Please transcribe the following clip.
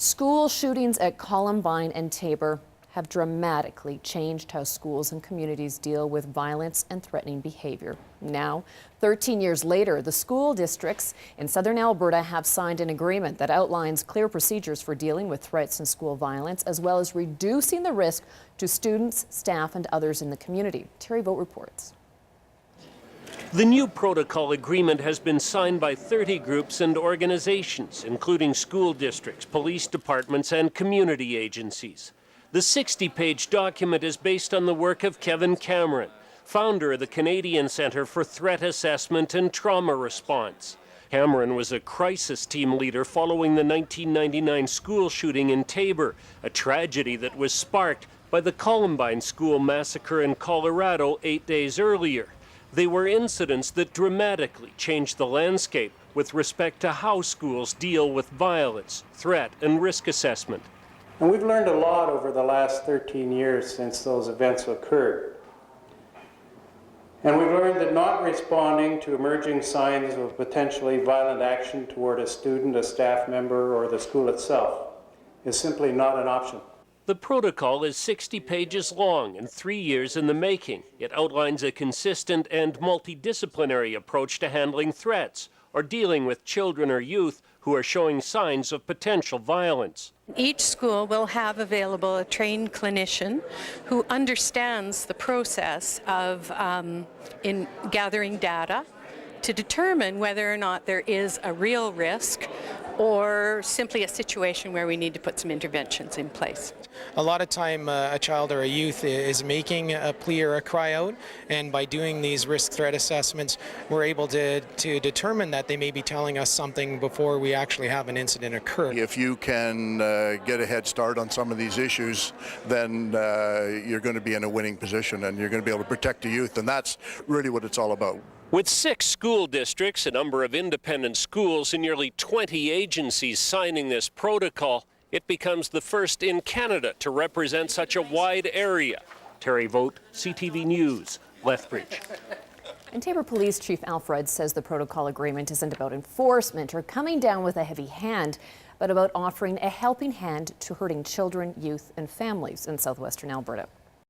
School shootings at Columbine and Tabor have dramatically changed how schools and communities deal with violence and threatening behavior. Now, 13 years later, the school districts in southern Alberta have signed an agreement that outlines clear procedures for dealing with threats and school violence, as well as reducing the risk to students, staff, and others in the community. Terry Vogt reports. The new protocol agreement has been signed by 30 groups and organizations, including school districts, police departments, and community agencies. The 60-page document is based on the work of Kevin Cameron, founder of the Canadian Centre for Threat Assessment and Trauma Response. Cameron was a crisis team leader following the 1999 school shooting in Tabor, a tragedy that was sparked by the Columbine school massacre in Colorado 8 days earlier. They were incidents that dramatically changed the landscape with respect to how schools deal with violence, threat, and risk assessment. And we've learned a lot over the last 13 years since those events occurred. And we've learned that not responding to emerging signs of potentially violent action toward a student, a staff member, or the school itself is simply not an option. The protocol is 60 pages long and 3 years in the making. It outlines a consistent and multidisciplinary approach to handling threats or dealing with children or youth who are showing signs of potential violence. Each school will have available a trained clinician who understands the process of in gathering data to determine whether or not there is a real risk or simply a situation where we need to put some interventions in place. A lot of time a child or a youth is making a plea or a cry out, and by doing these risk threat assessments, we're able to determine that they may be telling us something before we actually have an incident occur. If you can get a head start on some of these issues, then you're going to be in a winning position and you're going to be able to protect the youth, and that's really what it's all about. With 6 school districts, a number of independent schools, and nearly 20 agencies signing this protocol, it becomes the first in Canada to represent such a wide area. Terry Vogt, CTV News, Lethbridge. And Tabor Police Chief Alfred says the protocol agreement isn't about enforcement or coming down with a heavy hand, but about offering a helping hand to hurting children, youth, and families in southwestern Alberta.